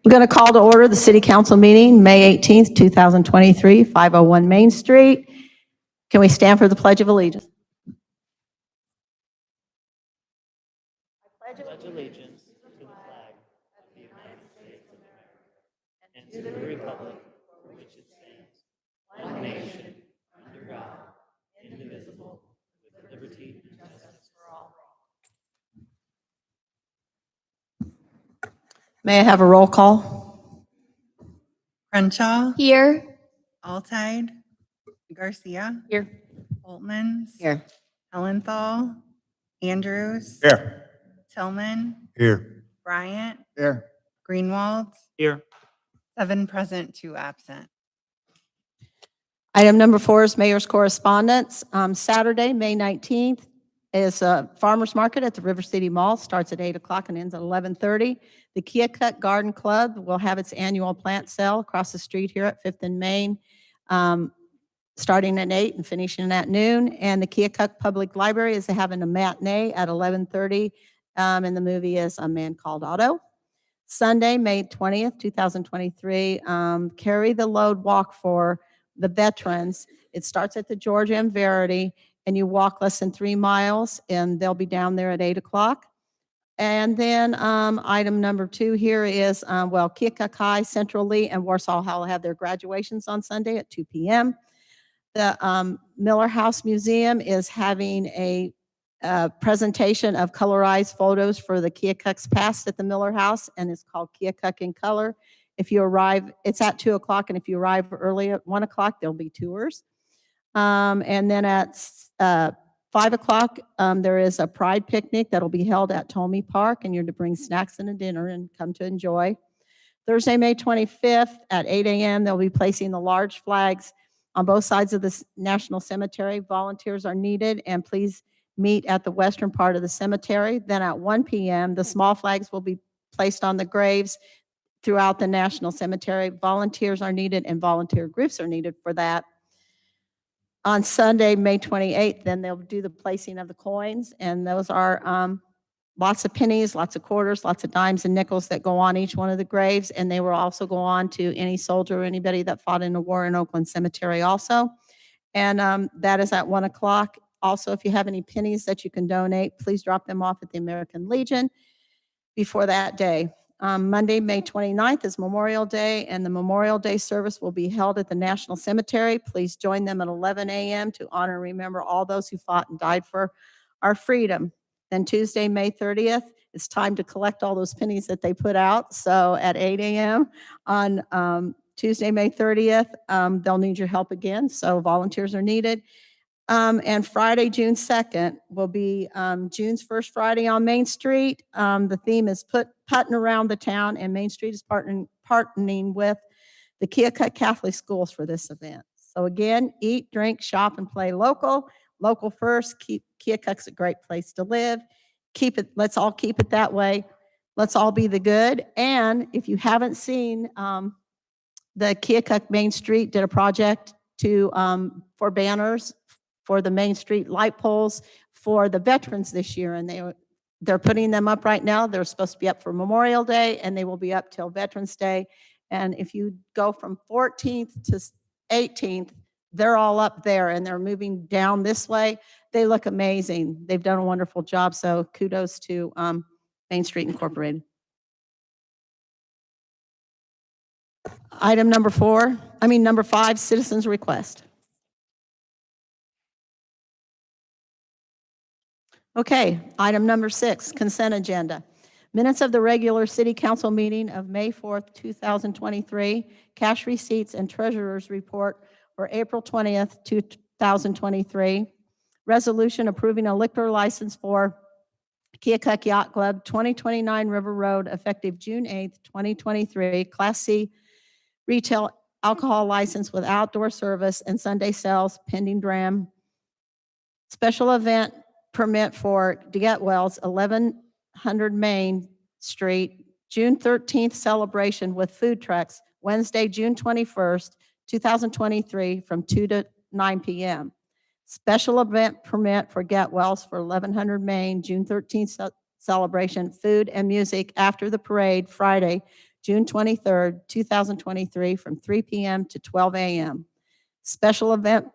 I'm going to call to order the City Council meeting, May 18th, 2023, 501 Main Street. Can we stand for the Pledge of Allegiance? Pledge allegiance to the flag of the United States of America and to the republic for which it stands, one nation, under God, indivisible, with liberty and justice for all. May I have a roll call? Crenshaw, Here. Alteid, Garcia, Here. Holtmans, Here. Hellenthal, Andrews, Here. Tillman, Here. Bryant, Here. Greenwald, Here. 7 present, 2 absent. Item number 4 is Mayor's Correspondence. Saturday, May 19th, is a farmer's market at the River City Mall. Starts at 8 o'clock and ends at 11:30. The Keokuk Garden Club will have its annual plant sale across the street here at 5th and Main, starting at 8 and finishing at noon. And the Keokuk Public Library is having a matinee at 11:30, and the movie is A Man Called Otto. Sunday, May 20th, 2023, Carry the Load Walk for the veterans. It starts at the George M. Verity, and you walk less than 3 miles, and they'll be down there at 8 o'clock. And then item number 2 here is, Keokuk High, Central Lee, and Warsaw Hall have their graduations on Sunday at 2 p.m. The Miller House Museum is having a presentation of colorized photos for the Keokuks past at the Miller House, and it's called Keokuk in Color. If you arrive, it's at 2 o'clock, and if you arrive early at 1 o'clock, there'll be tours. And then at 5 o'clock, there is a pride picnic that'll be held at Tomey Park, and you're to bring snacks and a dinner and come to enjoy. Thursday, May 25th at 8 a.m., they'll be placing the large flags on both sides of the National Cemetery. Volunteers are needed, and please meet at the western part of the cemetery. Then at 1 p.m., the small flags will be placed on the graves throughout the National Cemetery. Volunteers are needed, and volunteer groups are needed for that. On Sunday, May 28th, then they'll do the placing of the coins, and those are lots of pennies, lots of quarters, lots of dimes and nickels that go on each one of the graves, and they will also go on to any soldier or anybody that fought in a war in Oakland Cemetery also. And that is at 1 o'clock. Also, if you have any pennies that you can donate, please drop them off at the American Legion before that day. Monday, May 29th is Memorial Day, and the Memorial Day service will be held at the National Cemetery. Please join them at 11 a.m. to honor and remember all those who fought and died for our freedom. Then Tuesday, May 30th, it's time to collect all those pennies that they put out. So at 8 a.m. on Tuesday, May 30th, they'll need your help again, so volunteers are needed. And Friday, June 2nd, will be June's first Friday on Main Street. The theme is putting around the town, and Main Street is partnering with the Keokuk Catholic Schools for this event. So again, eat, drink, shop, and play local. Local first. Keokuk's a great place to live. Let's all keep it that way. Let's all be the good. And if you haven't seen, the Keokuk Main Street did a project for banners for the Main Street light poles for the veterans this year, and they're putting them up right now. They're supposed to be up for Memorial Day, and they will be up till Veterans Day. And if you go from 14th to 18th, they're all up there, and they're moving down this way. They look amazing. They've done a wonderful job, so kudos to Main Street Incorporated. Item number 5, citizens' request. Okay, item number 6, consent agenda. Minutes of the regular city council meeting of May 4th, 2023, cash receipts and treasurer's report for April 20th, 2023, resolution approving a liquor license for Keokuk Yacht Club, 2029 River Road, effective June 8th, 2023, Class C retail alcohol license with outdoor service and Sunday sales pending DRAM. Special event permit for Get Wells, 1100 Main Street, June 13th celebration with food trucks, Wednesday, June 21st, 2023, from 2 to 9 p.m. Special event permit for Get Wells for 1100 Main, June 13th celebration, food and music after the parade, Friday, June 23rd, 2023, from 3 p.m. to 12 a.m. Special event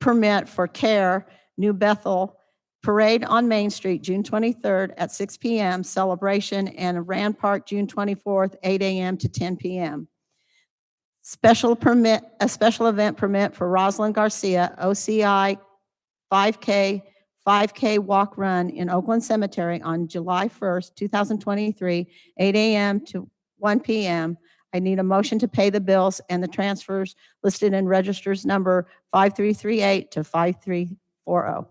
permit for CARE New Bethel Parade on Main Street, June 23rd at 6 p.m. Celebration, and Rand Park, June 24th, 8 a.m. to 10 p.m. A special event permit for Rosalind Garcia, OCI 5K walk run in Oakland Cemetery on July 1st, 2023, 8 a.m. to 1 p.m. I need a motion to pay the bills and the transfers listed in registers number 5338 to 5340.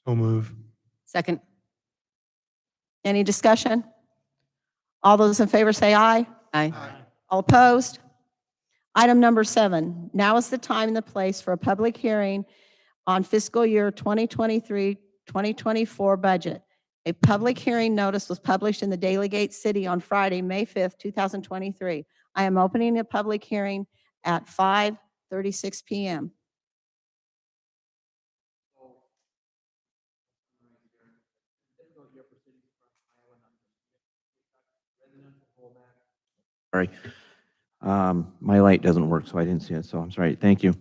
So move. Second. Any discussion? All those in favor say aye. Aye. All opposed? Item number 7, now is the time and the place for a public hearing on fiscal year 2023-2024 budget. A public hearing notice was published in the Daily Gate City on Friday, May 5th, 2023. I am opening a public hearing at 5:36 p.m. Sorry. My light doesn't work, so I didn't see it, so I'm sorry. Thank you.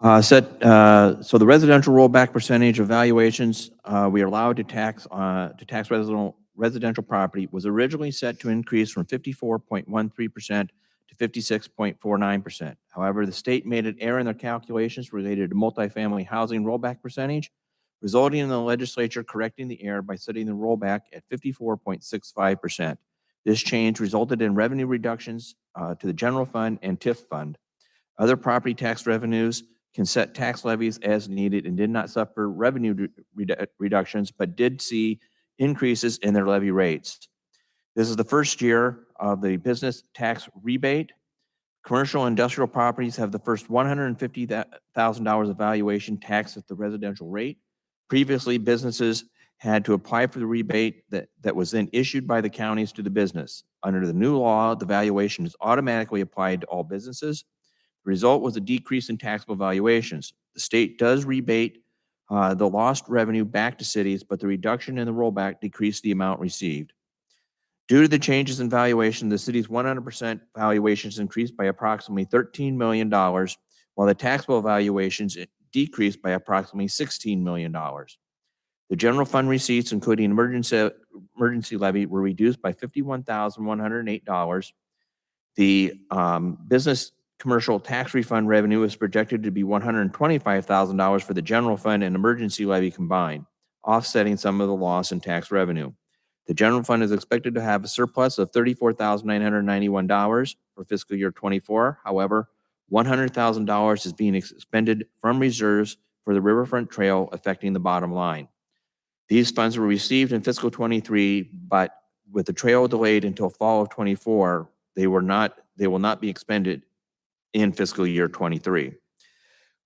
So the residential rollback percentage of valuations we are allowed to tax residential property was originally set to increase from 54.13% to 56.49%. However, the state made an error in their calculations related to multifamily housing rollback percentage, resulting in the legislature correcting the error by setting the rollback at 54.65%. This change resulted in revenue reductions to the general fund and TIF fund. Other property tax revenues can set tax levies as needed and did not suffer revenue reductions, but did see increases in their levy rates. This is the first year of the business tax rebate. Commercial and industrial properties have the first $150,000 of valuation taxed at the residential rate. Previously, businesses had to apply for the rebate that was then issued by the counties to the business. Under the new law, the valuation is automatically applied to all businesses. The result was a decrease in taxable valuations. The state does rebate the lost revenue back to cities, but the reduction in the rollback decreased the amount received. Due to the changes in valuation, the city's 100% valuations increased by approximately $13 million, while the taxable valuations decreased by approximately $16 million. The general fund receipts, including emergency levy, were reduced by $51,108. The business commercial tax refund revenue is projected to be $125,000 for the general fund and emergency levy combined, offsetting some of the loss in tax revenue. The general fund is expected to have a surplus of $34,991 for fiscal year 24. However, $100,000 is being expended from reserves for the Riverfront Trail, affecting the bottom line. These funds were received in fiscal 23, but with the trail delayed until fall of 24, they will not be expended in fiscal year 23.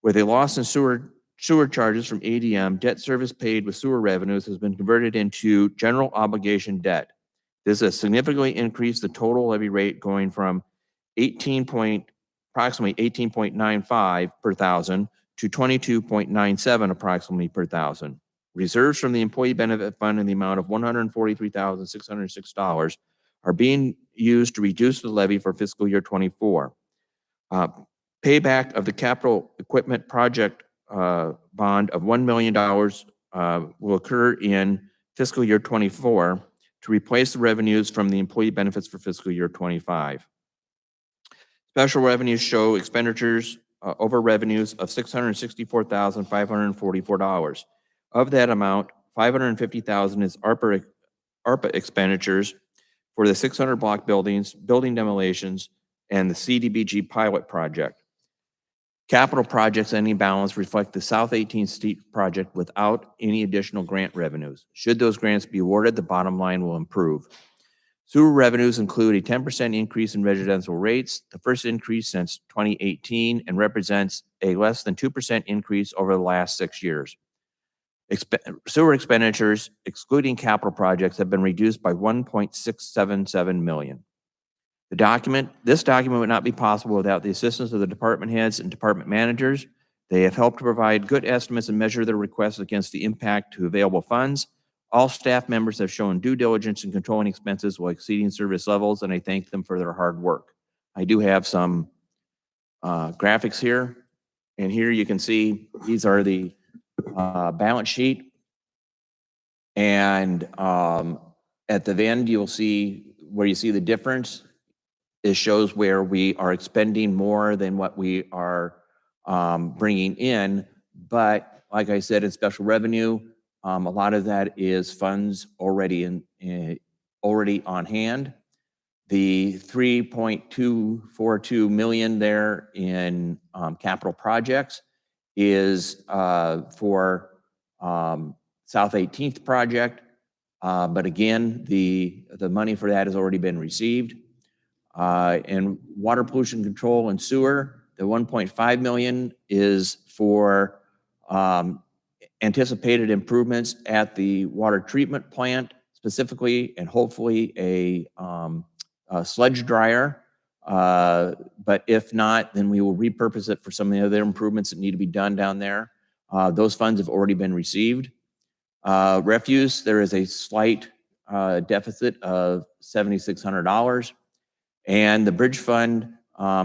With a loss in sewer charges from ADM, debt service paid with sewer revenues has been converted into general obligation debt. This has significantly increased the total levy rate, going from approximately 18.95 per thousand to 22.97 approximately per thousand. Reserves from the Employee Benefit Fund in the amount of $143,606 are being used to reduce the levy for fiscal year 24. Payback of the capital equipment project bond of $1 million will occur in fiscal year 24 to replace the revenues from the employee benefits for fiscal year 25. Special revenues show expenditures over revenues of $664,544. Of that amount, $550,000 is ARPA expenditures for the 600 block buildings, building demolitions, and the CDBG pilot project. Capital projects ending balance reflect the South 18th Street project without any additional grant revenues. Should those grants be awarded, the bottom line will improve. Sewer revenues include a 10% increase in residential rates, the first increase since 2018, and represents a less than 2% increase over the last 6 years. Sewer expenditures, excluding capital projects, have been reduced by $1.677 million. This document would not be possible without the assistance of the department heads and department managers. They have helped to provide good estimates and measure their requests against the impact to available funds. All staff members have shown due diligence in controlling expenses while exceeding service levels, and I thank them for their hard work. I do have some graphics here, and here you can see these are the balance sheet. And at the end, you'll see where you see the difference. It shows where we are expending more than what we are bringing in. But like I said, in special revenue, a lot of that is funds already already on hand. The 3.242 million there in capital projects is for South 18th project. But again, the money for that has already been received. And water pollution control and sewer, the 1.5 million is for anticipated improvements at the water treatment plant, specifically and hopefully a sludge dryer. But if not, then we will repurpose it for some of the other improvements that need to be done down there. Those funds have already been received. Refuse, there is a slight deficit of $7,600. And the bridge fund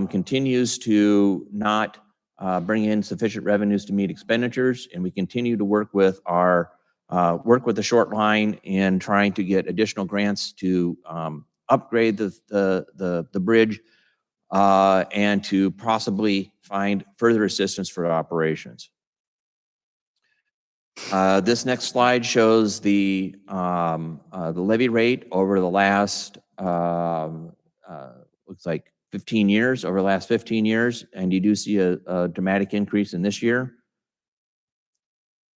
continues to not bring in sufficient revenues to meet expenditures, and we continue to work with our the short line in trying to get additional grants to upgrade the bridge and to possibly find further assistance for operations. This next slide shows the levy rate over the last looks like 15 years, over the last 15 years, and you do see a dramatic increase in this year.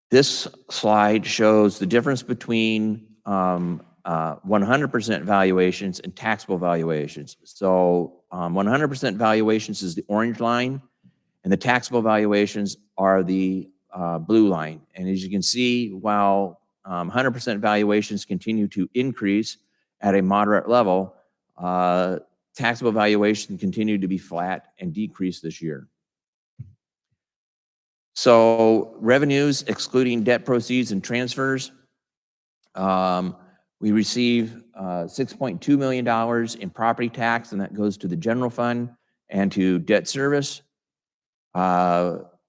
This slide shows the difference between 100% valuations and taxable valuations. So 100% valuations is the orange line, and the taxable valuations are the blue line. And as you can see, while 100% valuations continue to increase at a moderate level, taxable valuation continued to be flat and decrease this year. So revenues excluding debt proceeds and transfers, we receive $6.2 million in property tax, and that goes to the general fund and to debt service. We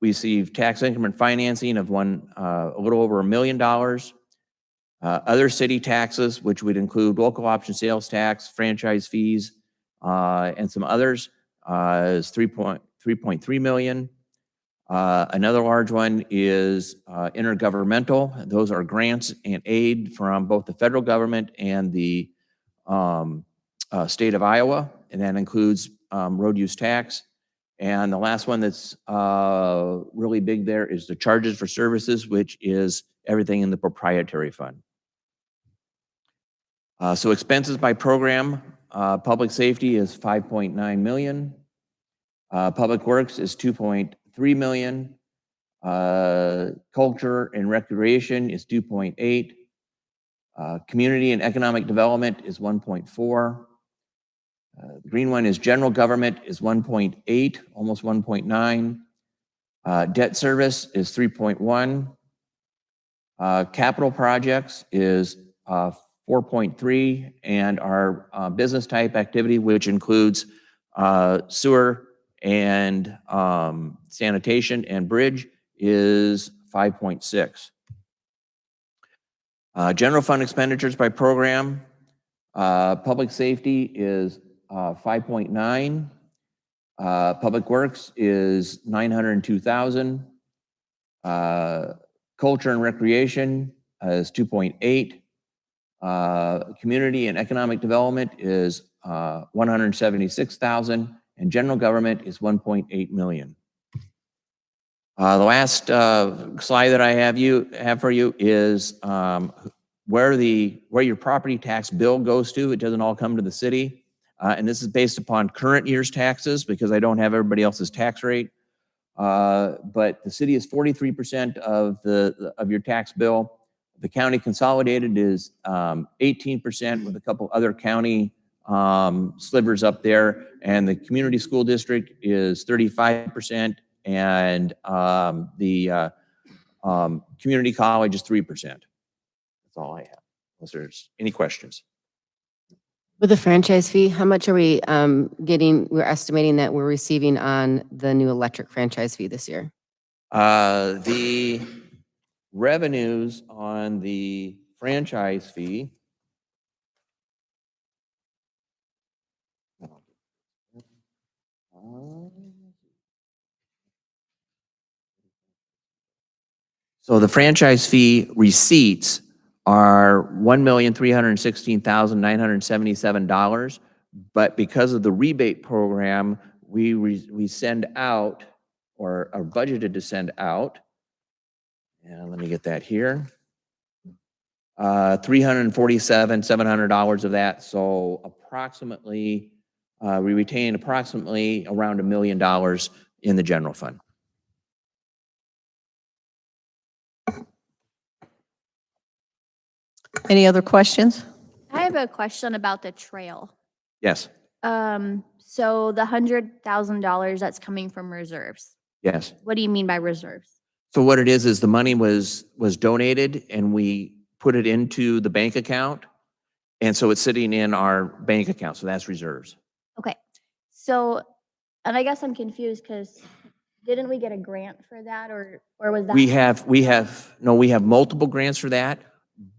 receive tax increment financing of a little over $1 million. Other city taxes, which would include local option sales tax, franchise fees, and some others, is 3.3 million. Another large one is intergovernmental. Those are grants and aid from both the federal government and the state of Iowa, and that includes road use tax. And the last one that's really big there is the charges for services, which is everything in the proprietary fund. So expenses by program, public safety is 5.9 million. Public works is 2.3 million. Culture and recreation is 2.8. Community and economic development is 1.4. The green one is general government is 1.8, almost 1.9. Debt service is 3.1. Capital projects is 4.3, and our business type activity, which includes sewer and sanitation and bridge, is 5.6. General fund expenditures by program, public safety is 5.9. Public works is 902,000. Culture and recreation is 2.8. Community and economic development is 176,000, and general government is 1.8 million. The last slide that I have for you is where your property tax bill goes to. It doesn't all come to the city, and this is based upon current year's taxes because I don't have everybody else's tax rate. But the city is 43% of your tax bill. The county consolidated is 18% with a couple other county slivers up there, and the community school district is 35%, and the community college is 3%. That's all I have, unless there's any questions. With the franchise fee, how much are we we're estimating that we're receiving on the new electric franchise fee this year? The revenues on the franchise fee. So the franchise fee receipts are $1,316,977, but because of the rebate program, we send out, or are budgeted to send out, and let me get that here, $347,700 of that. So approximately, we retain approximately around $1 million in the general fund. Any other questions? I have a question about the trail. Yes, So the $100,000 that's coming from reserves, yes. what do you mean by reserves? So what it is the money was donated and we put it into the bank account. And so it's sitting in our bank account. So that's reserves. Okay, so, and I guess I'm confused because didn't we get a grant for that or was that? We have multiple grants for that,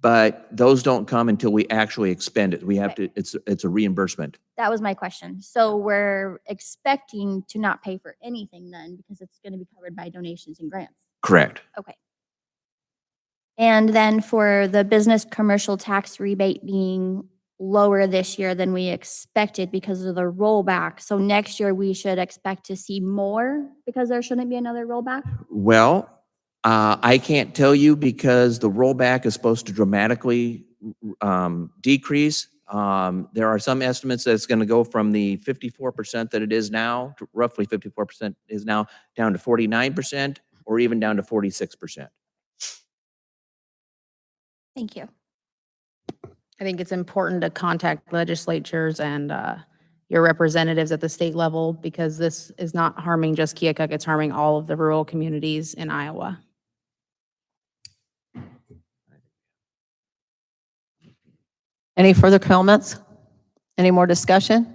but those don't come until we actually expend it. We have Okay. to, it's a reimbursement. That was my question. So we're expecting to not pay for anything then because it's going to be covered by donations and grants. Correct. Okay. And then for the business commercial tax rebate being lower this year than we expected because of the rollback. So next year we should expect to see more because there shouldn't be another rollback? Well, I can't tell you because the rollback is supposed to dramatically decrease. There are some estimates that it's going to go from the 54% that it is now, to roughly 54% is now, down to 49% or even down to 46%. Thank you. I think it's important to contact legislatures and your representatives at the state level because this is not harming just Keokuk, it's harming all of the rural communities in Iowa. Any further comments? Any more discussion?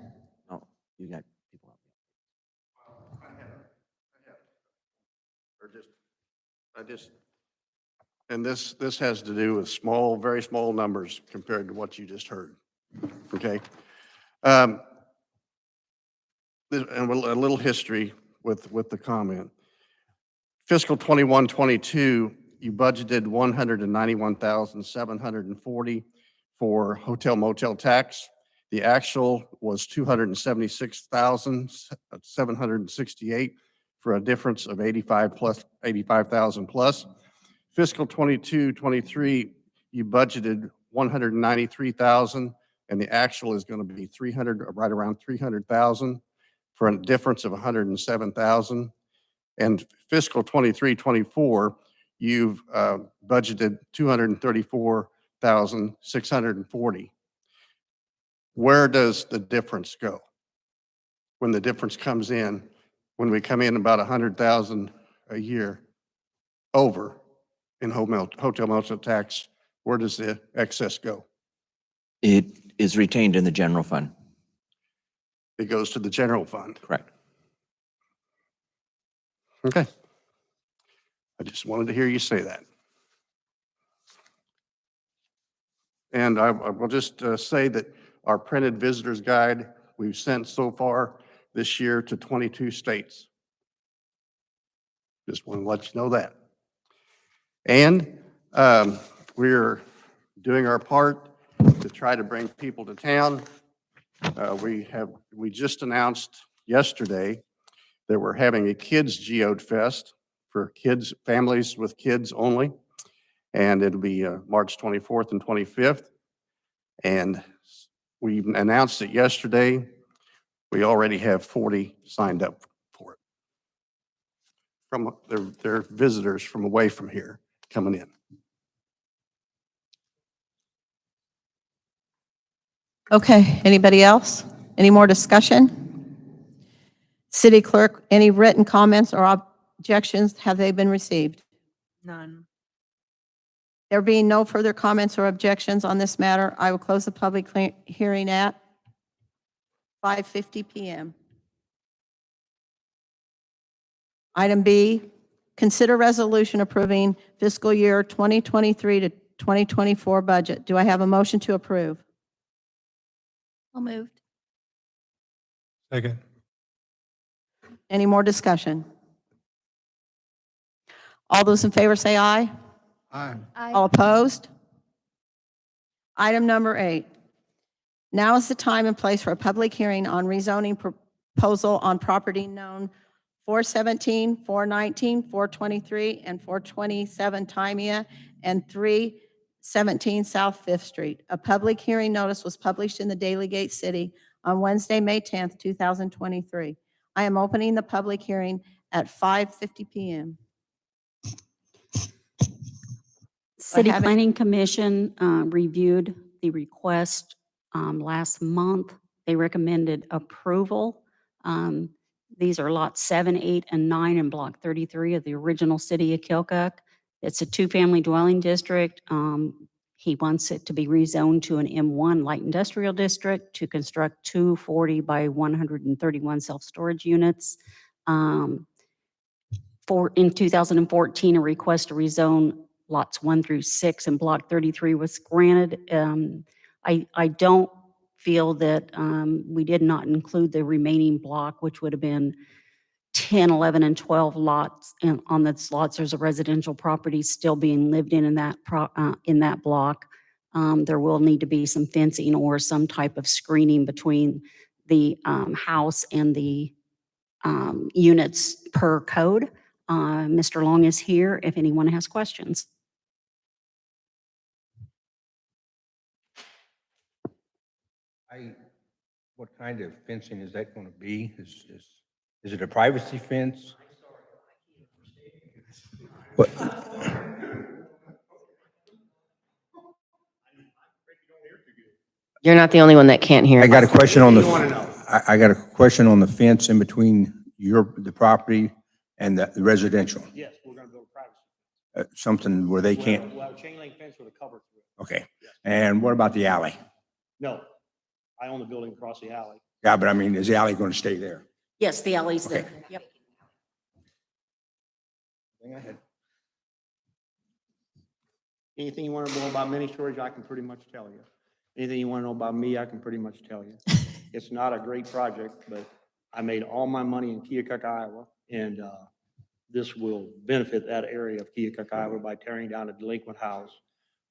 Oh, you got people. And this has to do with small, very small numbers compared to what you just heard, okay? And a little history with the comment. Fiscal 21-22, you budgeted $191,740 for hotel motel tax. The actual was $276,768 for a difference of 85,000 plus. Fiscal 22-23, you budgeted 193,000, and the actual is going to be right around 300,000 for a difference of 107,000. And fiscal 23-24, you've budgeted 234,640. Where does the difference go? When the difference comes in, when we come in about 100,000 a year over in hotel motel tax, where does the excess go? It is retained in the general fund. It goes to the general fund. Correct. Okay. I just wanted to hear you say that. And I will just say that our printed visitors guide we've sent so far this year to 22 states. Just want to let you know that. And we're doing our part to try to bring people to town. We just announced yesterday that we're having a kids Geode Fest for kids, families with kids only. And it'll be March 24th and 25th. And we announced it yesterday. We already have 40 signed up for it. From their visitors from away from here coming in. Okay, anybody else? Any more discussion? City Clerk, any written comments or objections, have they been received? None. There being no further comments or objections on this matter, I will close the public hearing at 5:50 PM. Item B, consider resolution approving fiscal year 2023 to 2024 budget. Do I have a motion to approve? So moved. Second. Any more discussion? All those in favor say aye. Aye. All opposed? Item number 8. Now is the time and place for a public hearing on rezoning proposal on property known 417, 419, 423, and 427 Timea, and 317 South Fifth Street. A public hearing notice was published in the Daily Gate City on Wednesday, May 10th, 2023. I am opening the public hearing at 5:50 PM. City have it- Planning Commission reviewed the request last month. They recommended approval. These are lots 7, 8, and 9 in Block 33 of the original city of Keokuk. It's a two-family dwelling district. He wants it to be rezoned to an M1 light industrial district to construct 240 by 131 self-storage units. In 2014, a request to rezone lots 1 through 6 in Block 33 was granted. I don't feel that we did not include the remaining block, which would have been 10, 11, and 12 lots. And on those lots, there's a residential property still being lived in that block. There will need to be some fencing or some type of screening between the house and the units per code. Mr. Long is here if anyone has questions. What kind of fencing is that going to be? Is it a privacy fence? What? You're not the only one that can't hear. I got a question on the, I got a question on the fence in between the property and the residential. Yes, we're gonna build a privacy. Something where they can't, Well, chain link fence with a cover through it. okay. And what about the alley? No, I own the building across the alley. Yeah, but I mean, is the alley going to stay there? Yes, the alley's there. Okay. Yep. Anything you want to know about mini storage, I can pretty much tell you. Anything you want to know about me, I can pretty much tell you. It's not a great project, but I made all my money in Keokuk, Iowa, and this will benefit that area of Keokuk, Iowa by tearing down a delinquent house.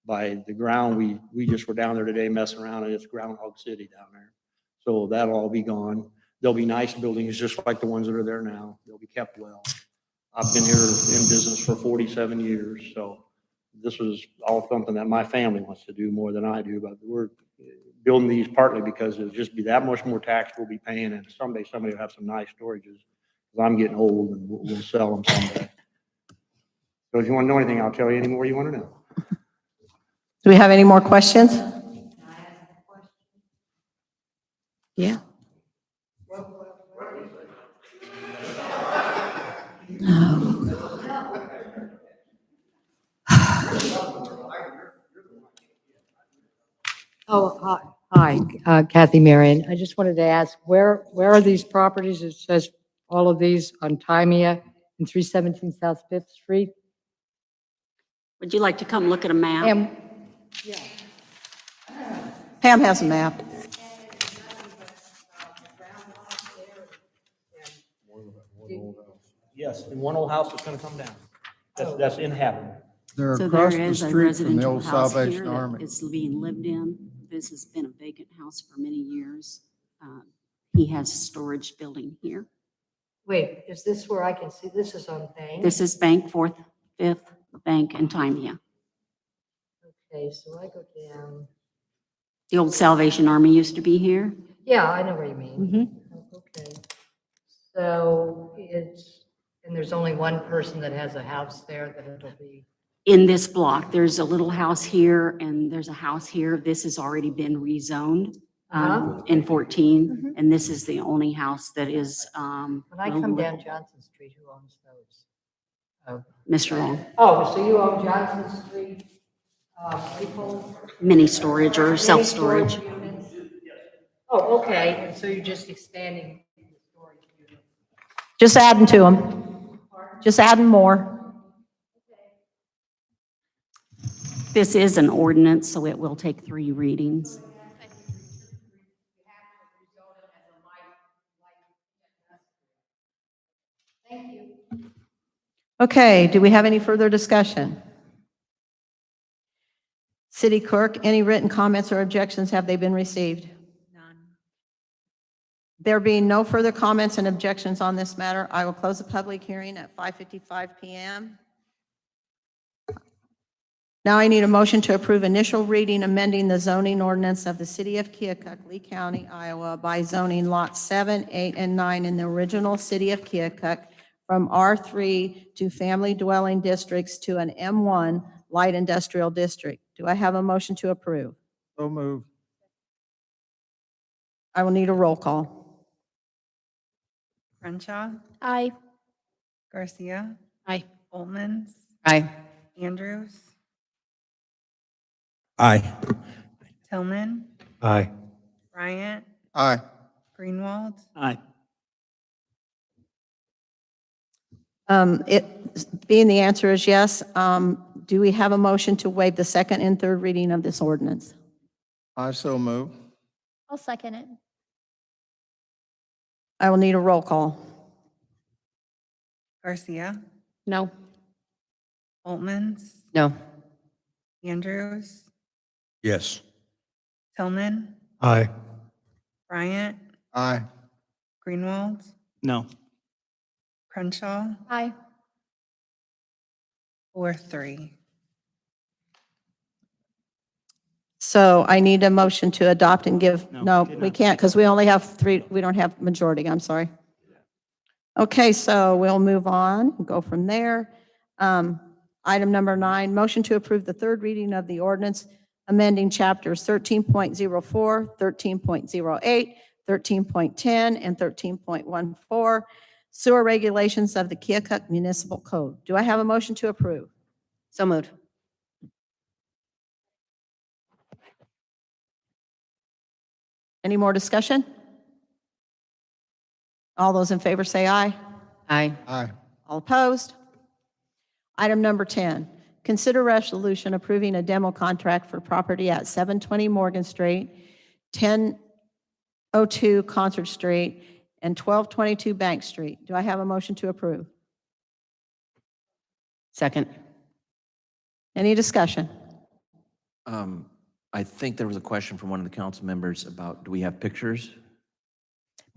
By the ground, we just were down there today messing around, and it's Groundhog City down there. So that'll all be gone. There'll be nice buildings just like the ones that are there now. They'll be kept well. I've been here in business for 47 years, so this was all something that my family wants to do more than I do, but we're building these partly because it'll just be that much more tax we'll be paying, and someday somebody will have some nice storages. Because I'm getting old and we'll sell them someday. So if you want to know anything, I'll tell you any more you want to know. Do we have any more questions? Yeah. Oh, hi, Kathy Marion. I just wanted to ask, where are these properties? It says all of these on Timea and 317 South Fifth Street. Would you like to come look at a map? And Pam has a map. Yes, and one old house is going to come down. That's inhabitable. They're So across there the is a street from the residential old house Salvation here that Army. is being lived in. This has been a vacant house for many years. He has storage building here. wait, is this where I can see, this is on Bank? This is Bank, 4th, 5th Bank in Timea. Okay, so I go down. The old Salvation Army used to be here. Yeah, I know what you mean. Mhm. Okay. So and there's only one person that has a house there that it'll be. In this block, there's a little house here and there's a house here. This has already been rezoned in 14. And this is the only house that is. When I come down Johnson Street, who owns those? Mr. Long. Oh, so you own Johnson Street what do you call Mini storage or them? self-storage. Mini storage units? Oh, okay, and so you're just expanding the storage units. Just adding to them. Just adding more. This is an ordinance, so it will take 3 readings. Okay, do we have any further discussion? City Clerk, any written comments or objections, have they been received? None. There being no further comments and objections on this matter, I will close the public hearing at 5:55 PM. Now I need a motion to approve initial reading amending the zoning ordinance of the City of Keokuk, Lee County, Iowa by zoning lots 7, 8, and 9 in the original City of Keokuk from R3 to family dwelling districts to an M1 light industrial district. Do I have a motion to approve? So move. I will need a roll call. Crenshaw, Aye. Garcia, Aye. Oltmans, Aye. Andrews, Aye. Tillman, Aye. Bryant, Aye. Greenwald, Aye. Being the answer is yes, do we have a motion to waive the second and third reading of this ordinance? I so move. I'll second it. I will need a roll call. Garcia, No. Oltmans, No. Andrews, Yes. Tillman, Aye. Bryant, Aye. Greenwald, No. Crenshaw, Aye. 4-3. So I need a motion to adopt and give, No, no, did we not. can't because we only have 3, we don't have majority, I'm sorry. Okay, so we'll move on and go from there. Item number 9, motion to approve the third reading of the ordinance amending chapters 13.04, 13.08, 13.10, and 13.14 sewer regulations of the Keokuk Municipal Code. Do I have a motion to approve? So moved. Any more discussion? All those in favor say aye. Aye. Aye. All opposed? Item number 10, consider resolution approving a demo contract for property at 720 Morgan Street, 1002 Concert Street, and 1222 Bank Street. Do I have a motion to approve? Second. Any discussion? I think there was a question from one of the council members about, do we have pictures?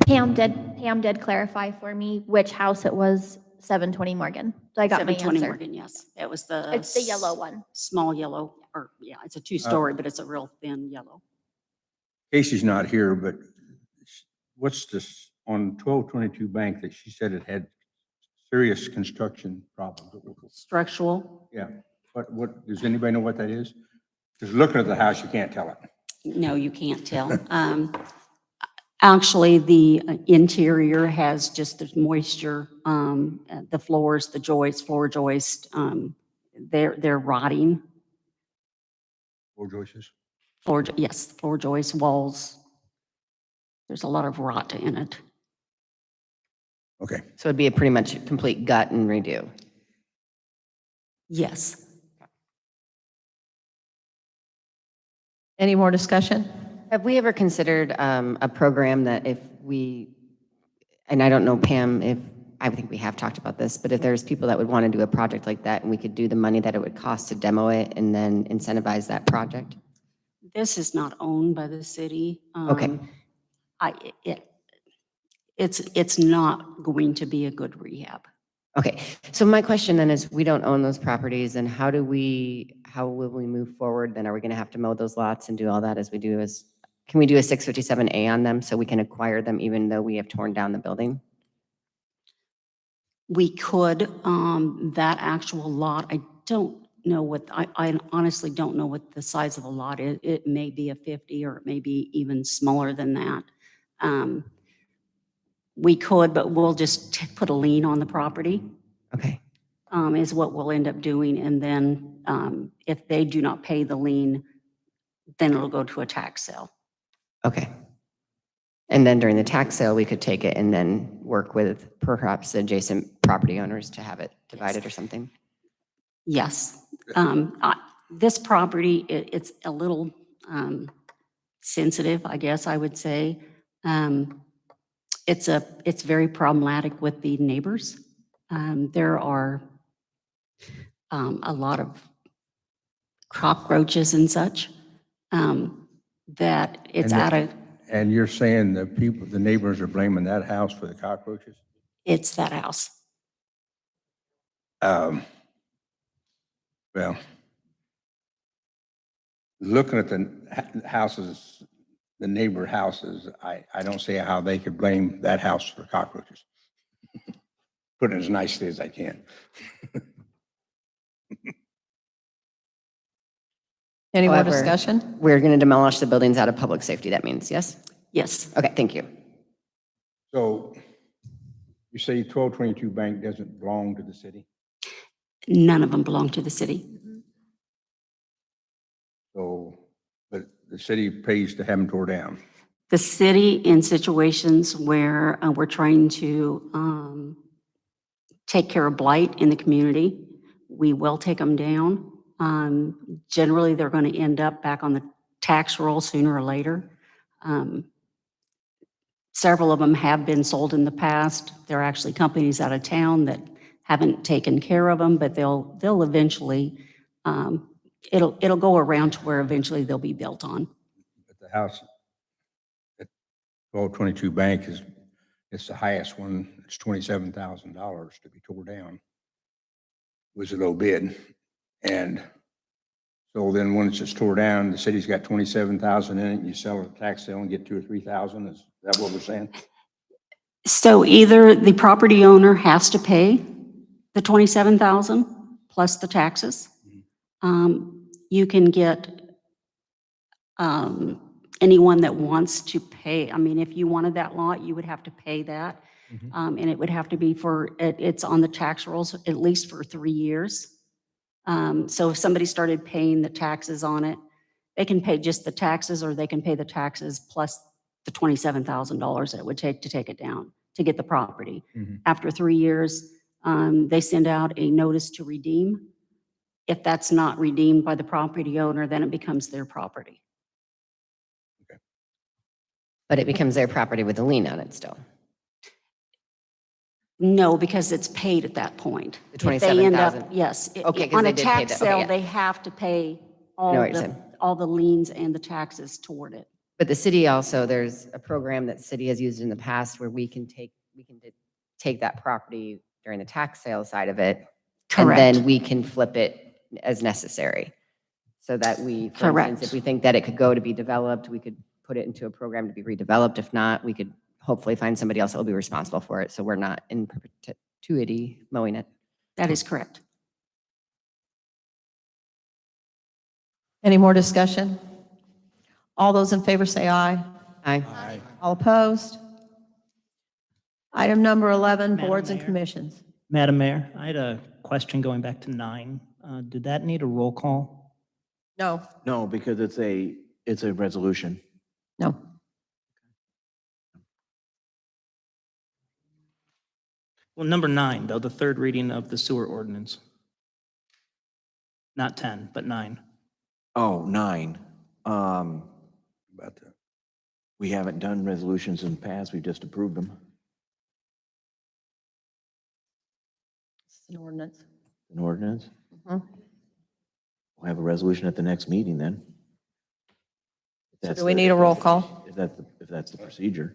Pam did clarify for me which house it was, 720 Morgan. So I got my 720 answer. Morgan, yes. It was the. It's the yellow one. Small yellow, or, yeah, it's a 2-story, but it's a real thin yellow. Casey's not here, but what's this on 1222 Bank that she said it had serious construction problems? Structural, Yeah. What, does anybody know what that is? Because looking at the house, you can't tell it. no, you can't tell. Actually, the interior has just the moisture, the floors, the joists, floor joist, they're rotting. Or Joyce's? Yes, floor joists, walls. There's a lot of rot in it. Okay. So it'd be a pretty much complete gut and redo. Yes. Any more discussion? Have we ever considered a program that if we, and I don't know, Pam, if, I think we have talked about this, but if there's people that would want to do a project like that and we could do the money that it would cost to demo it and then incentivize that project? This is not owned by the city. Okay. It's not going to be a good rehab. Okay, so my question then is, we don't own those properties, and how will we move forward? Then are we going to have to mow those lots and do all that as we do can we do a 657A on them so we can acquire them even though we have torn down the building? We could, that actual lot, I don't know what, I honestly don't know what the size of the lot is. It may be a 50 or it may be even smaller than that. We could, but we'll just put a lien on the property. Okay. is what we'll end up doing. And then if they do not pay the lien, then it'll go to a tax sale. Okay. And then during the tax sale, we could take it and then work with perhaps adjacent property owners to have it divided or something. Yes. This property, it's a little sensitive, I guess I would say. It's very problematic with the neighbors. There are a lot of cockroaches and such that it's And out of, And you're saying the neighbors are blaming that house for the cockroaches? it's that house. Well, looking at the houses, the neighbor houses, I don't see how they could blame that house for cockroaches. Put it as nicely as I can. Any more However, discussion? We're going to demolish the buildings out of public safety, that means, yes? Yes. Okay, thank you. So you say 1222 Bank doesn't belong to the city? None of them belong to the city. So, but the city pays to have them tore down? The city, in situations where we're trying to take care of blight in the community, we will take them down. Generally, they're going to end up back on the tax roll sooner or later. Several of them have been sold in the past. There are actually companies out of town that haven't taken care of them, but they'll eventually, it'll go around to where eventually they'll be built on. But the house at 1222 Bank it's the highest one. It's $27,000 to be tore down. It was a low bid. And so then once it's tore down, the city's got 27,000 in it. You sell it at tax sale and get 2,000 or 3,000. Is that what we're saying? So either the property owner has to pay the 27,000 plus the taxes. You can get anyone that wants to pay. I mean, if you wanted that lot, you would have to pay that. And it would have to be it's on the tax rolls at least for 3 years. So if somebody started paying the taxes on it, they can pay just the taxes, or they can pay the taxes plus the $27,000 that it would take to take it down, to get the property. After 3 years, they send out a notice to redeem. If that's not redeemed by the property owner, then it becomes their property. But it becomes their property with a lien on it still. No, because it's paid at that point. The If they end up- $27,000? Yes. Okay, 'cause On they a did pay tax that. Okay, sale, yeah. they have to pay Know what you're saying. all the liens and the taxes toward it. But the city also, there's a program that city has used in the past where we can take that property during the tax sale side of it. And Correct. then we can flip it as necessary. So that we, for instance, Correct. if we think that it could go to be developed, we could put it into a program to be redeveloped. If not, we could hopefully find somebody else that will be responsible for it. So we're not in perpetuity mowing it. That is correct. Any more discussion? All those in favor say aye. Aye. All opposed? Item number 11, Madam boards and Mayor? commissions. Madam Mayor, I had a question going back to 9. Did that need a roll call? No. No, because it's a resolution. No. Well, number 9, though, the third reading of the sewer ordinance. Not 10, but 9. Oh, 9. About that. We haven't done resolutions in the past. We've just approved them. It's an ordinance. An ordinance. Mhm. We'll have a resolution at the next meeting then. So do we need a roll call? If that's the procedure.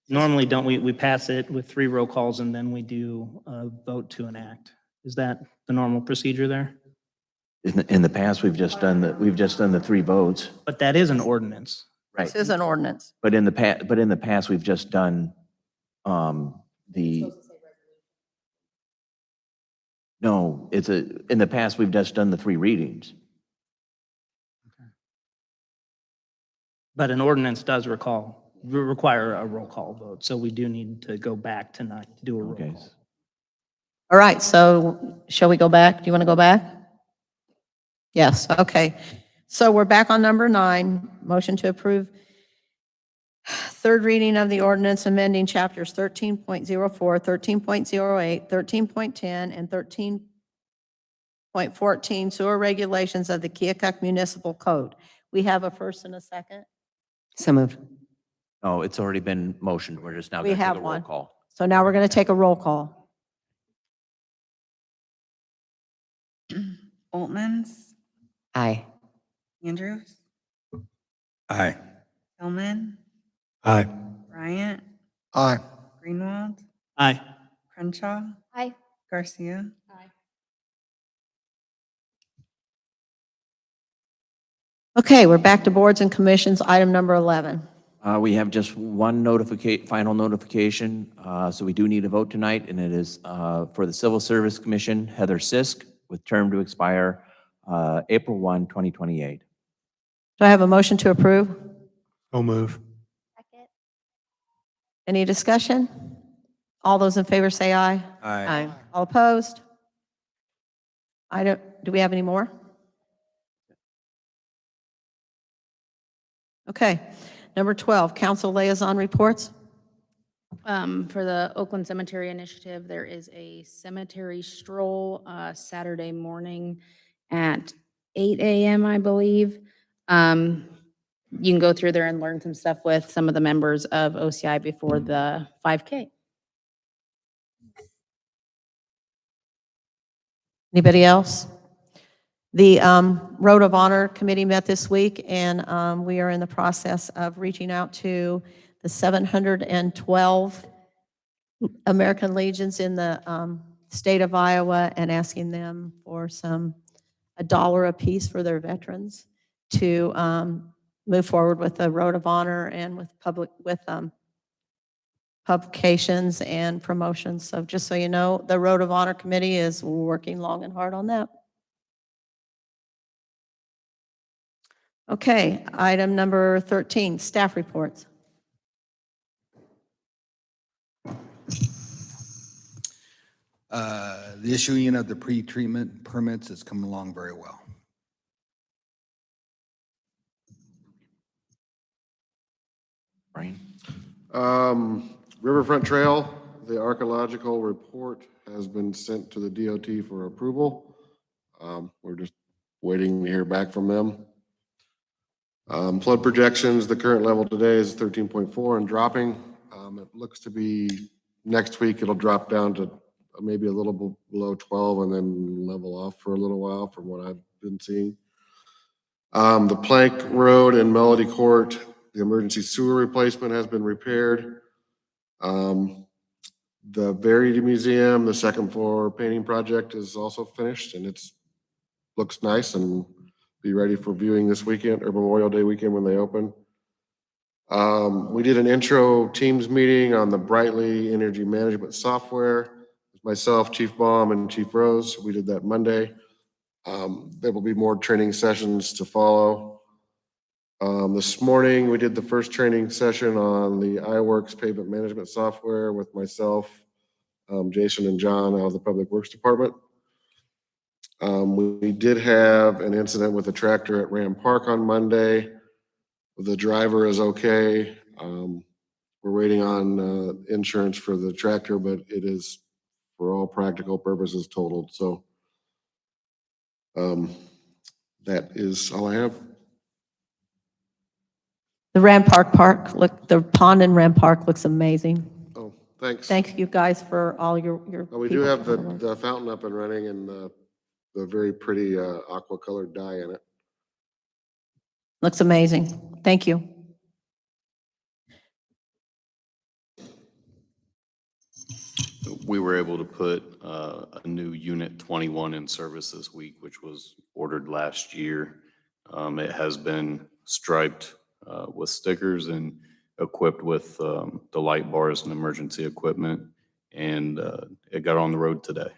Normally, don't we pass it with 3 roll calls and then we do a vote to enact? Is that the normal procedure there? In the past, we've just done the 3 votes. But that is an ordinance. Right. This is an ordinance. But in the past, we've just done no, in the past, we've just done the 3 readings. But an ordinance does require a roll call vote, so we do need to go back tonight to do a roll Okay. call. All right, so shall we go back? Do you want to go back? Yes, okay. So we're back on number 9, motion to approve third reading of the ordinance amending chapters 13.04, 13.08, 13.10, and 13.14 sewer regulations of the Keokuk Municipal Code. We have a first and a second. So moved. No, it's already been motioned. We're just now We going to take have a roll one. call. So now we're going to take a roll call. Oltmans, Aye. Andrews, Aye. Tillman, Aye. Bryant, Aye. Greenwald, Aye. Crenshaw, Aye. Garcia. Okay, we're back to boards and commissions, item number 11. We have just one final notification, so we do need a vote tonight, and it is for the Civil Service Commission, Heather Sisk, with term to expire April 1, 2028. Do I have a motion to approve? So move. Second. Any discussion? All those in favor say aye. Aye. All opposed? Do we have any more? Okay. Number 12, council liaison reports. For the Oakland Cemetery Initiative, there is a cemetery stroll Saturday morning at 8 a.m., I believe. You can go through there and learn some stuff with some of the members of OCI before the 5K. Anybody else? The Road of Honor Committee met this week, and we are in the process of reaching out to the 712 American Legions in the state of Iowa and asking them for $1 apiece for their veterans to move forward with the Road of Honor and with publications and promotions. So just so you know, the Road of Honor Committee is working long and hard on that. Okay, item number 13, staff reports. The issuing of the pre-treatment permits is coming along very well. Brian? Riverfront Trail, the archaeological report has been sent to the DOT for approval. We're just waiting to hear back from them. Flood projections, the current level today is 13.4 and dropping. It looks to be next week it'll drop down to maybe a little below 12 and then level off for a little while from what I've been seeing. The Plank Road and Melody Court, the emergency sewer replacement has been repaired. The Verity Museum, the second floor painting project is also finished and looks nice and be ready for viewing this weekend or Memorial Day weekend when they open. We did an intro Teams meeting on the Brightly Energy Management software. Myself, Chief Baum, and Chief Rose. We did that Monday. There will be more training sessions to follow. This morning, we did the first training session on the iWorks pavement management software with myself, Jason and John out of the Public Works Department. We did have an incident with a tractor at Ram Park on Monday. The driver is okay. We're waiting on insurance for the tractor, but it is, for all practical purposes, totaled. So that is all I have. The the pond in Ram Park looks amazing. Oh, thanks. Thank you guys for all your Well, we do people have for work. the fountain up and running and the very pretty aqua colored dye in it. Looks amazing. Thank you. We were able to put a new Unit 21 in service this week, which was ordered last year. It has been striped with stickers and equipped with the light bars and emergency equipment, and it got on the road today.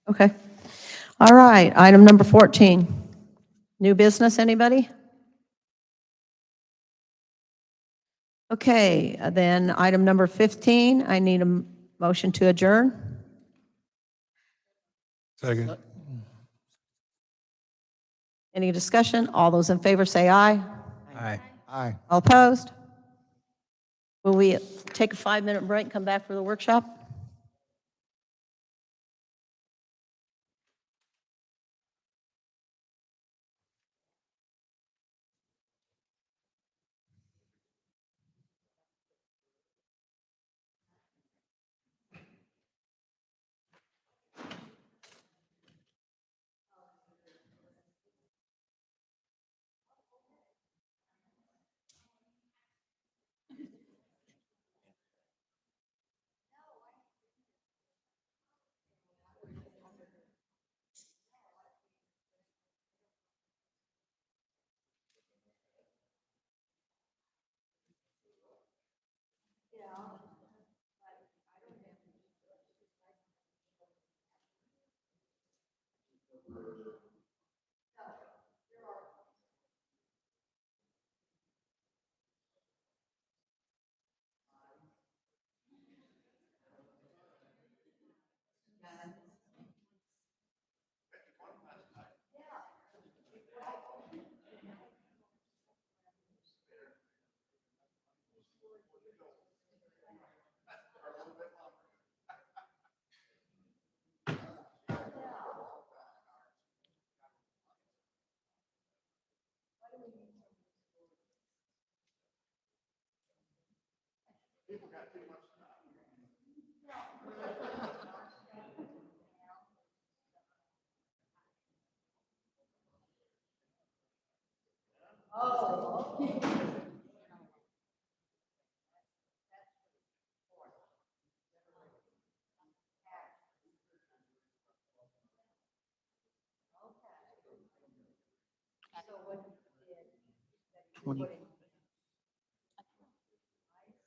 Okay. All right, item number 14. New business, anybody? Okay, then item number 15, I need a motion to adjourn. Second. Any discussion? All those in favor say aye. Aye. Aye. All opposed? Will we take a 5-minute break and come back for the workshop?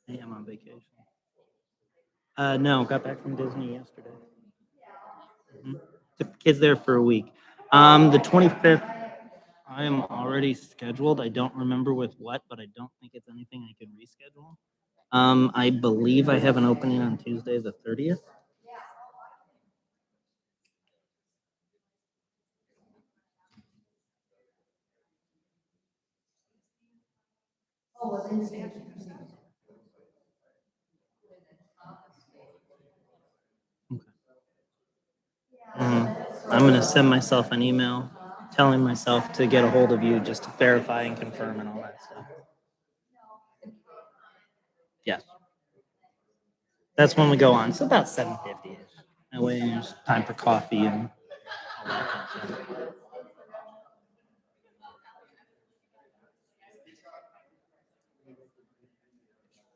I am on vacation. No, got back from Disney yesterday. Took the kids there for a week. The 25th, I am already scheduled. I don't remember with what, but I don't think it's anything I can reschedule. I believe I have an opening on Tuesday, the 30th. I'm gonna send myself an email telling myself to get a hold of you just to verify and confirm and all that stuff. Yes. That's when we go on. It's about 7:50-ish. That way there's time for coffee and all that kind of stuff.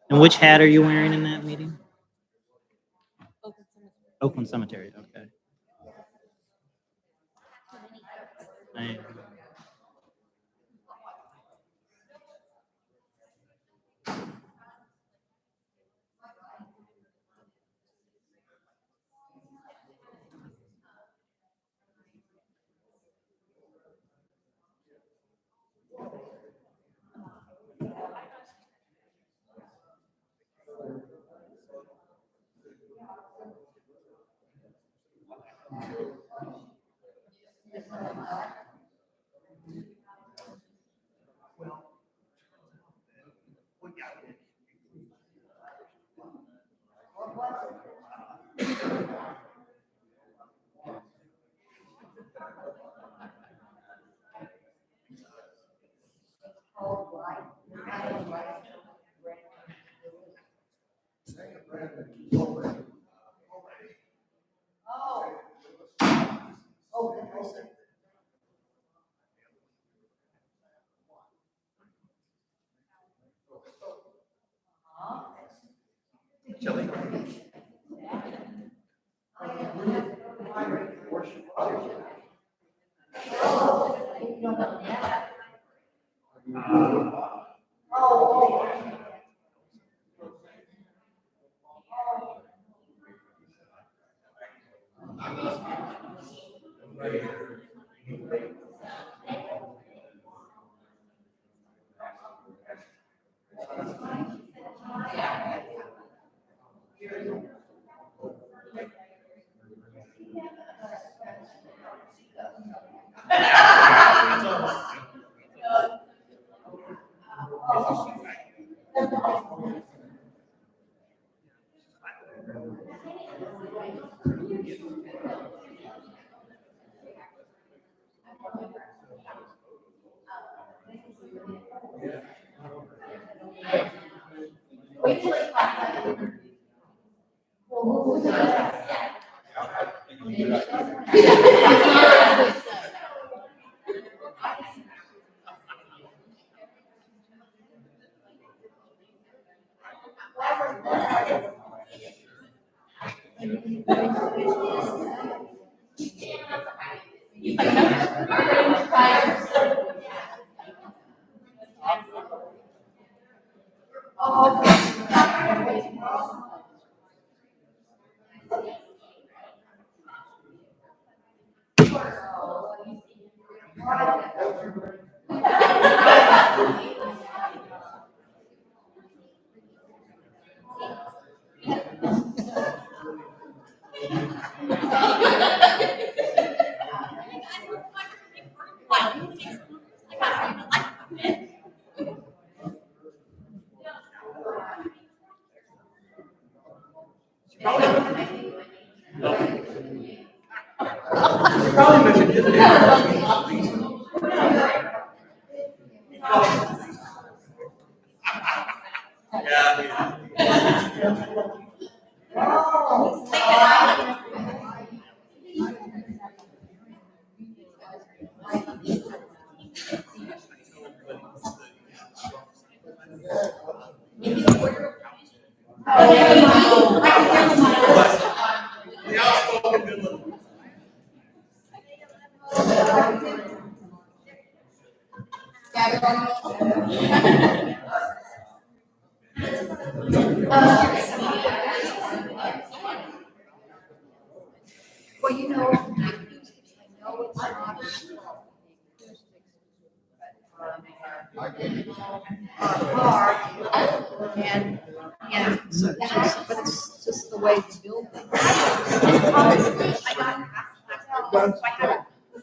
And which hat are you wearing in that meeting? Oakland Cemetery, okay. I-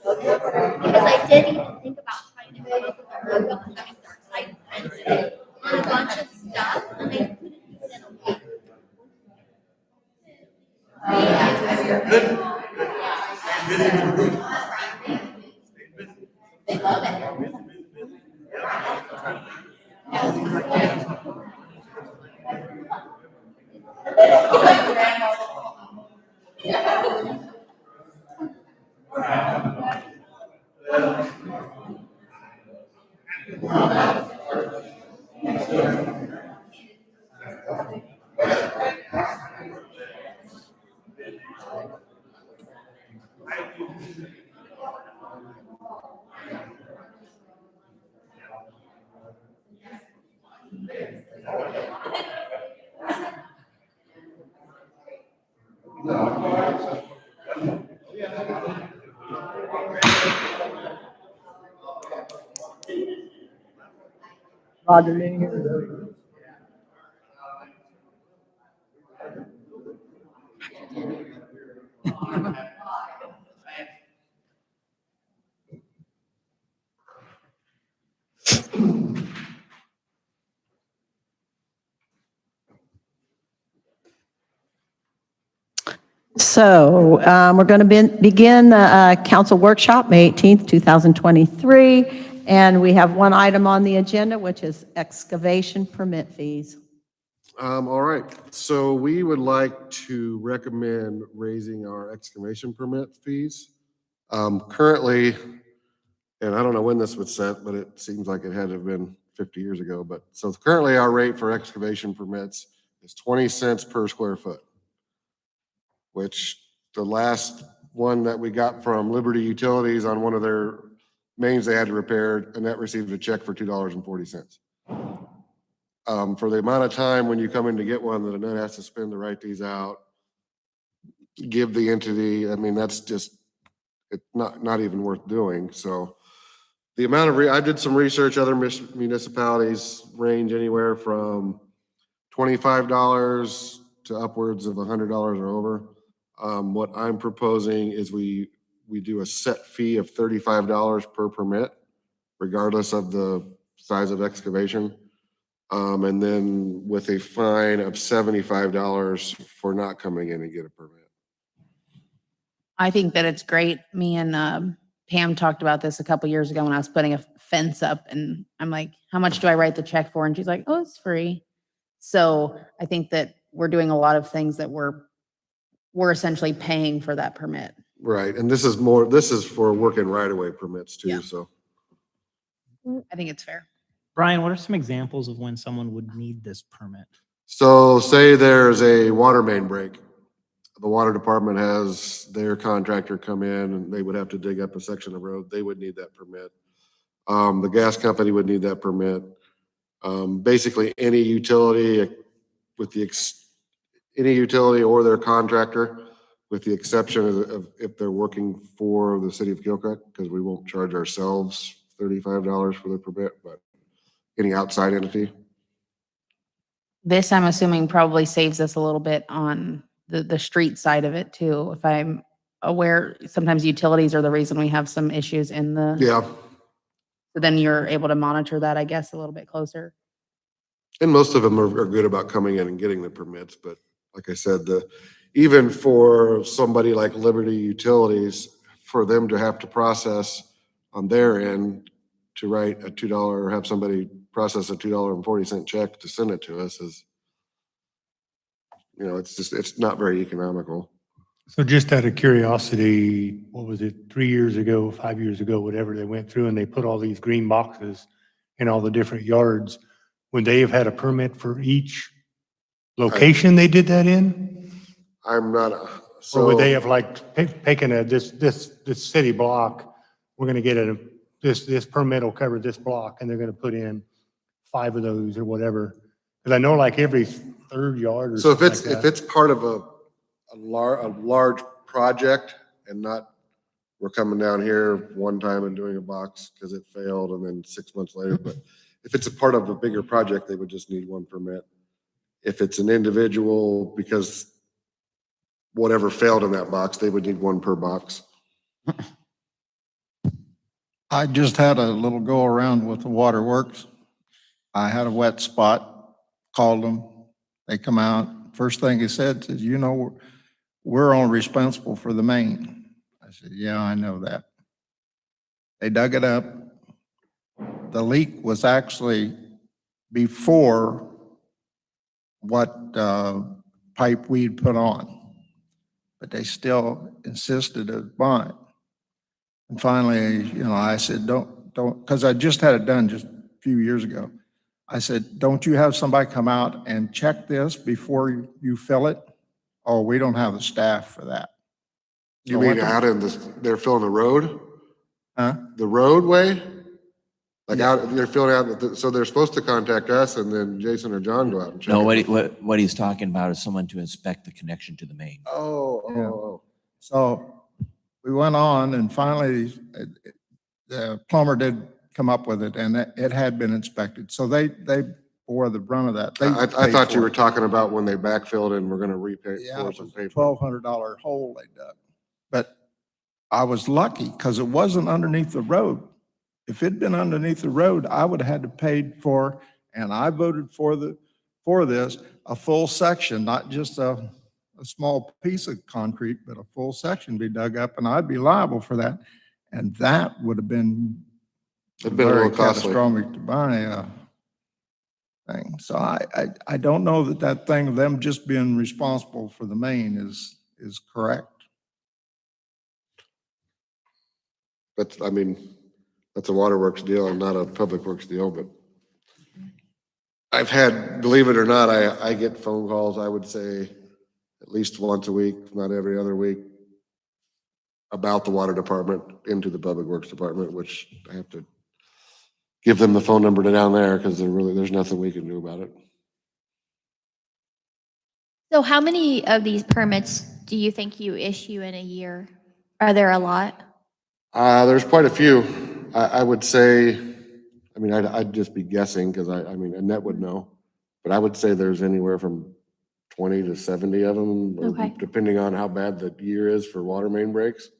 Because I did even think about trying to make site density on a bunch of stuff, and they couldn't use it on paper. They love it. So we're going to begin the council workshop, May 18th, 2023. And we have one item on the agenda, which is excavation permit fees. All right, so we would like to recommend raising our excavation permit fees. Currently, and I don't know when this was set, but it seems like it had to have been 50 years ago. But so currently our rate for excavation permits is 20 cents per square foot, which the last one that we got from Liberty Utilities on one of their mains they had to repair, Annette received a check for $2.40. For the amount of time when you come in to get one that Annette has to spend to write these out, give the entity, I mean, that's just, it's not even worth doing. So the amount of, I did some research, other municipalities range anywhere from $25 to upwards of $100 or over. What I'm proposing is we do a set fee of $35 per permit, regardless of the size of excavation. And then with a fine of $75 for not coming in and get a permit. I think that it's great. Me and Pam talked about this a couple years ago when I was putting a fence up, and I'm like, how much do I write the check for? And she's like, oh, it's free. So I think that we're doing a lot of things that we're essentially paying for that permit. Right, and this is for working right-of-way permits too, Yeah. so. I think it's fair. Brian, what are some examples of when someone would need this permit? So say there's a water main break. The water department has their contractor come in and they would have to dig up a section of road. They would need that permit. The gas company would need that permit. Basically any utility with any utility or their contractor, with the exception of if they're working for the city of Keokuk, because we won't charge ourselves $35 for the permit, but any outside entity. This, I'm assuming, probably saves us a little bit on the street side of it too. If I'm aware, sometimes utilities are the reason we have some issues in the. Yeah, So then you're able to monitor that, I guess, a little bit closer. and most of them are good about coming in and getting the permits, but like I said, even for somebody like Liberty Utilities, for them to have to process on their end to write a $2 or have somebody process a $2.40 check to send it to us is, it's not very economical. So just out of curiosity, what was it, 3 years ago, 5 years ago, whatever, they went through and they put all these green boxes in all the different yards. Would they have had a permit for each location they did that in? I'm not, Or would they have like taken this city block, we're gonna get this permit will cover this block, and they're gonna put in 5 of those or whatever? Because I know like every third yard or so if something it's, like if that. it's part of a large project and not, we're coming down here one time and doing a box because it failed and then 6 months later, but if it's a part of a bigger project, they would just need one permit. If it's an individual, because whatever failed in that box, they would need one per box. I just had a little go around with the waterworks. I had a wet spot, called them, they come out. First thing he said is, we're only responsible for the main. I said, yeah, I know that. They dug it up. The leak was actually before what pipe we'd put on, but they still insisted upon it. And finally, I said, don't, because I just had it done just a few years ago. I said, don't you have somebody come out and check this before you fill it? Oh, we don't have the staff for that. You mean out in they're filling the road? Huh? The roadway? Like out, they're filling out, so they're supposed to contact us and then Jason or John go out and check No, it. what he's talking about is someone to inspect the connection to the main. Oh. So we went on and finally the plumber did come up with it and it had been inspected. So they bore the brunt of that. I thought you were talking about when they backfilled and we're gonna repay for some paper. $1,200 hole they dug. But I was lucky because it wasn't underneath the road. If it'd been underneath the road, I would have had to pay for, and I voted for this, a full section, not just a small piece of concrete, but a full section be dug up, and I'd be liable for that. And that would have been It'd been a very little costly. catastrophic to buy a thing. So I don't know that thing of them just being responsible for the main is correct. That's a waterworks deal and not a public works deal, but I've had, believe it or not, I get phone calls, I would say at least once a week, if not every other week, about the water department into the public works department, which I have to give them the phone number to down there because there's nothing we can do about it. So how many of these permits do you think you issue in a year? Are there a lot? There's quite a few. I would say, I'd just be guessing because Annette would know, but I would say there's anywhere from 20 to 70 of them, Okay. depending on how bad the year is for water main breaks.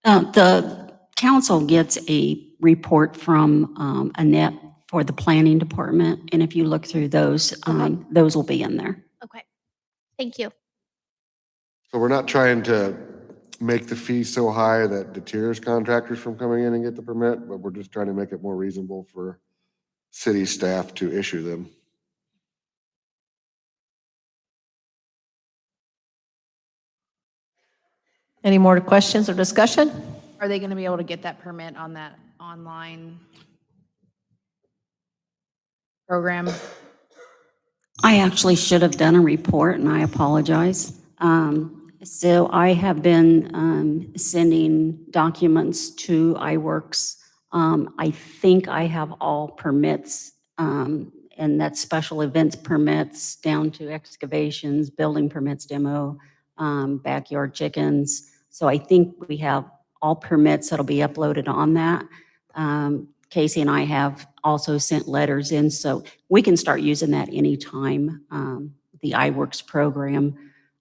The council gets a report from Annette for the planning department. And if you look through those, those will be in there. Okay. Thank you. So we're not trying to make the fee so high that deters contractors from coming in and get the permit, but we're just trying to make it more reasonable for city staff to issue them. Any more questions or discussion? Are they going to be able to get that permit on that online program? I actually should have done a report, and I apologize. So I have been sending documents to iWorks. I think I have all permits, and that's special events permits down to excavations, building permits, demo, backyard chickens. So I think we have all permits that'll be uploaded on that. Casey and I have also sent letters in, so we can start using that anytime. The iWorks program,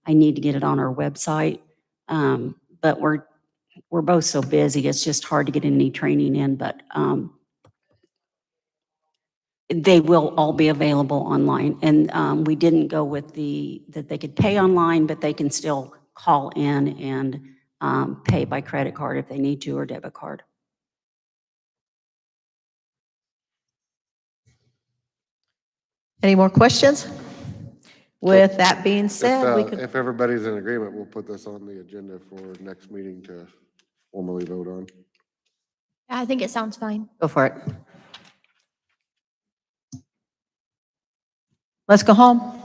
I need to get it on our website. But we're both so busy, it's just hard to get any training in, but they will all be available online. And we didn't go with that they could pay online, but they can still call in and pay by credit card if they need to, or debit card. Any more questions? With that being said, we could, If everybody's in agreement, we'll put this on the agenda for next meeting to formally vote on. I think it sounds fine. Go for it. let's go home.